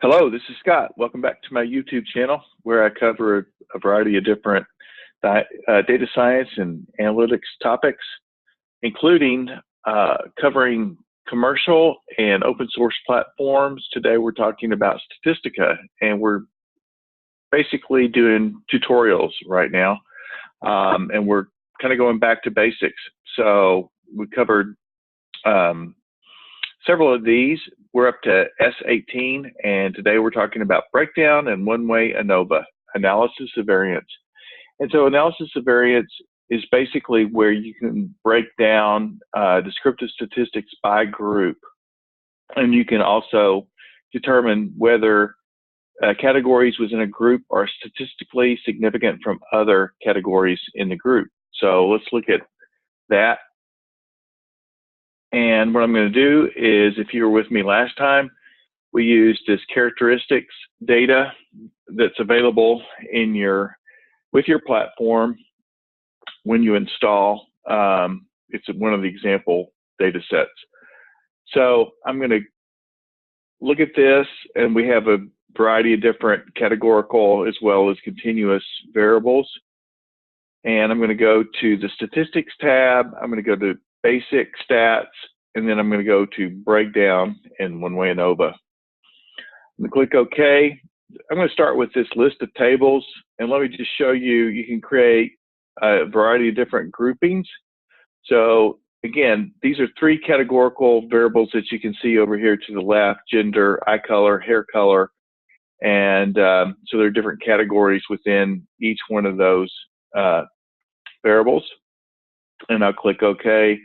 Hello, this is Scott. Welcome back to my YouTube channel where I cover a variety of different data science and analytics topics, including covering commercial and open source platforms. Today we're talking about Statistica, and we're basically doing tutorials right now, and we're kind of going back to basics. So we covered several of these. We're up to S18, and today we're talking about breakdown and Way Anova, analysis of variance. And so analysis of variance is basically where you can break down descriptive statistics by group. And you can also determine whether categories within a group are statistically significant from other categories in the group. So let's look at that. And what I'm going to do is, if you were with me last time, we used this characteristics data that's available in with your platform when you install. It's one of the example data sets. So I'm going to look at this, and we have a variety of different categorical as well as continuous variables. And I'm going to go to the statistics tab. I'm going to go to basic stats, and then I'm going to go to breakdown and Way Anova. I'm going to click OK. I'm going to start with this list of tables, and let me just show you, you can create a variety of different groupings. So again, these are three categorical variables that you can see over here to the left: gender, eye color, hair color. And so there are different categories within each one of those variables. And I'll click OK.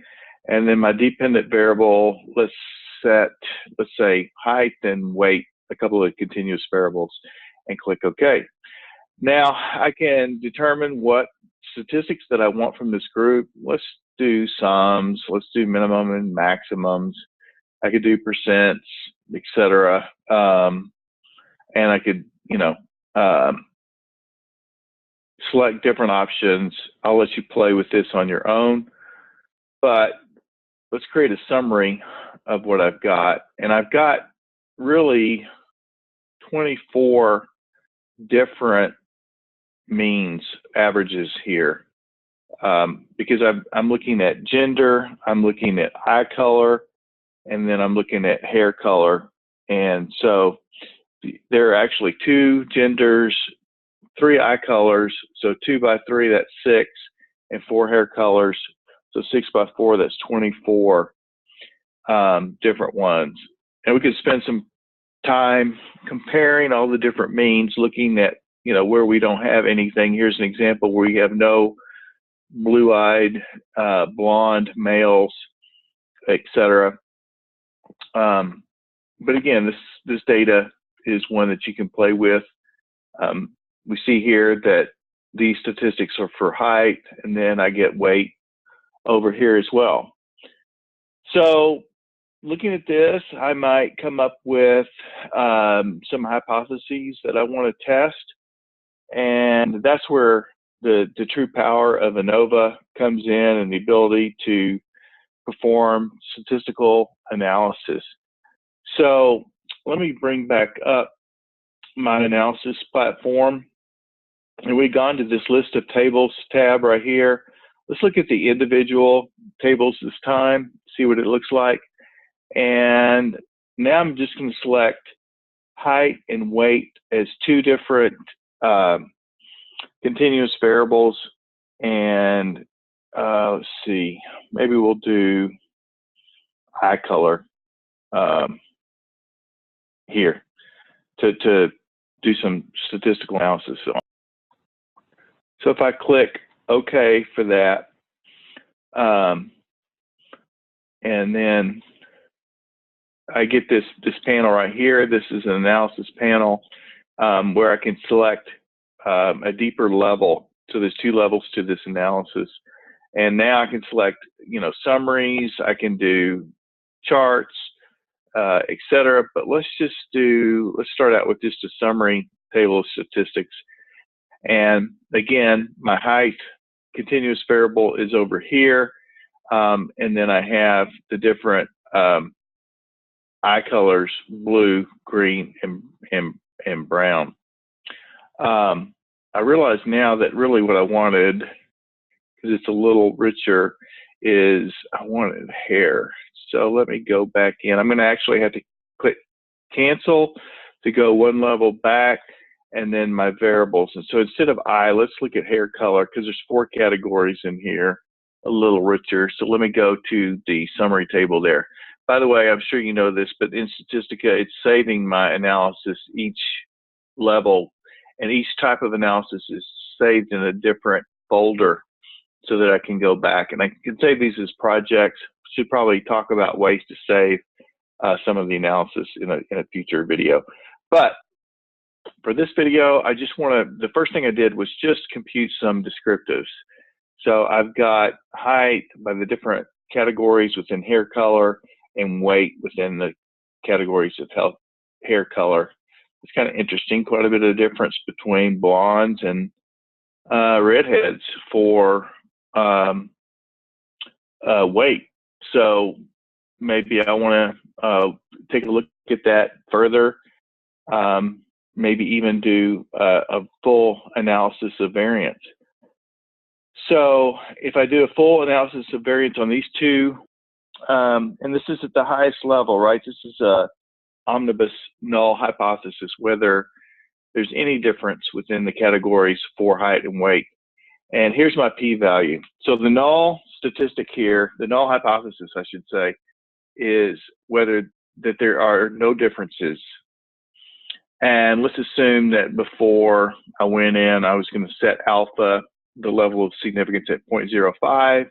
And then my dependent variable, let's say height and weight, a couple of continuous variables, and click OK. Now I can determine what statistics that I want from this group. Let's do sums, let's do minimum and maximums. I could do percents, etc. And I could, select different options. I'll let you play with this on your own, but let's create a summary of what I've got. And I've got really 24 different means, averages here, because I'm looking at gender, I'm looking at eye color, and then I'm looking at hair color. And so there are actually 2 genders, 3 eye colors, so 2 by 3, that's 6, and 4 hair colors, so 6 by 4, that's 24 different ones. And we could spend some time comparing all the different means, looking at, where we don't have anything. Here's an example where you have no blue-eyed, blonde males, etc. But again, this data is one that you can play with. We see here that these statistics are for height, and then I get weight over here as well. So looking at this, I might come up with some hypotheses that I want to test, and that's where the true power of Anova comes in, and the ability to perform statistical analysis. So let me bring back up my analysis platform. And we've gone to this list of tables tab right here. Let's look at the individual tables this time, see what it looks like. And now I'm just going to select height and weight as 2 different continuous variables. And let's see, maybe we'll do eye color here to do some statistical analysis on. So if I click OK for that, and then I get this panel right here. This is an analysis panel where I can select a deeper level. So there's 2 levels to this analysis. And now I can select, summaries. I can do charts, etc. But let's start out with just a summary table of statistics. And again, my height continuous variable is over here. And then I have the different eye colors, blue, green, and brown. I realize now that really what I wanted, because it's a little richer, is I wanted hair. So let me go back in. I'm going to actually have to click cancel to go one level back, and then my variables. And so instead of let's look at hair color, because there's 4 categories in here, a little richer. So let me go to the summary table there. By the way, I'm sure you know this, but in Statistica, it's saving my analysis each level, and each type of analysis is saved in a different folder so that I can go back. And I can save these as projects. Should probably talk about ways to save some of the analysis in a future video. But for this video, I just want to, the first thing I did was just compute some descriptives. So I've got height by the different categories within hair color and weight within the categories of hair color. It's kind of interesting, quite a bit of difference between blondes and redheads for weight. So maybe I want to take a look at that further, maybe even do a full analysis of variance. So if I do a full analysis of variance on these two, and this is at the highest level, right? This is a Omnibus null hypothesis, whether there's any difference within the categories for height and weight. And here's my p-value. So the null statistic here, the null hypothesis, I should say, is whether that there are no differences. And let's assume that before I went in, I was going to set alpha, the level of significance, at 0.05.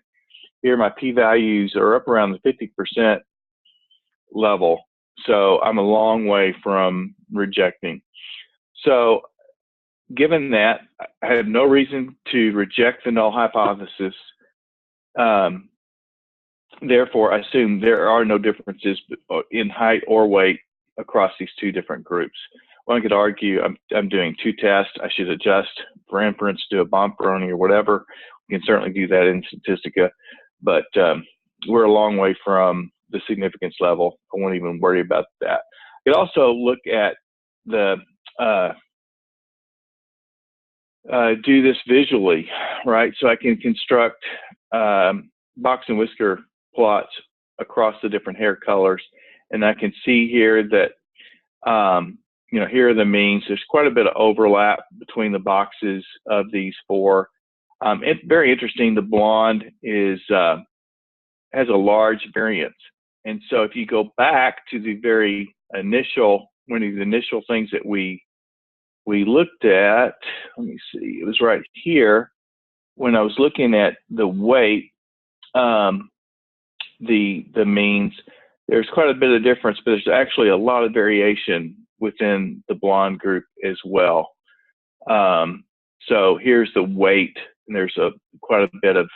Here my p-values are up around the 50% level. So I'm a long way from rejecting. So given that, I have no reason to reject the null hypothesis. Therefore, I assume there are no differences in height or weight across these two different groups. One could argue I'm doing 2 tests. I should adjust for inference, do a Bomperoni or whatever. We can certainly do that in Statistica, but we're a long way from the significance level. I won't even worry about that. You could also look at the do this visually, right? So I can construct Box-and-Whisker plots across the different hair colors, and I can see here that you know, here are the means. There's quite a bit of overlap between the boxes of these 4. It's very interesting. The blonde is has a large variance, and so if you go back to the very initial, one of the initial things that we looked at, let me see, it was right here when I was looking at the weight, the means. There's quite a bit of difference, but there's actually a lot of variation within the blonde group as well. So here's the weight, and there's quite a bit of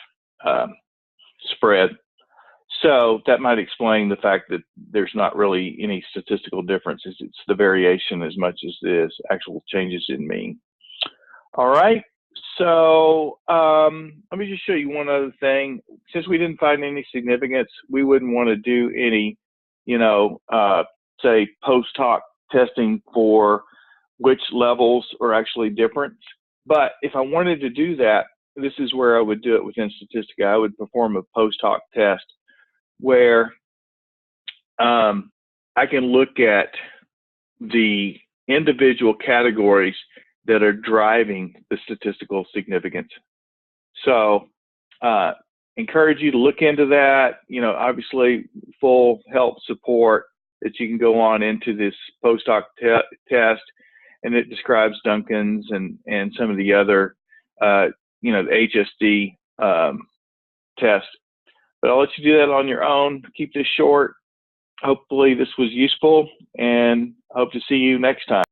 spread. So that might explain the fact that there's not really any statistical differences. It's the variation as much as it is actual changes in mean. All right. So let me just show you one other thing. Since we didn't find any significance, we wouldn't want to do any, you know, say post-hoc testing for which levels are actually different. But if I wanted to do that, this is where I would do it within Statistica. I would perform a post-hoc test where I can look at the individual categories that are driving the statistical significance. So encourage you to look into that. You know, obviously full help support that you can go on into this post-hoc test, and it describes Duncan's and some of the other, you know, the HSD test. But I'll let you do that on your own. Keep this short. Hopefully this was useful, and hope to see you next time.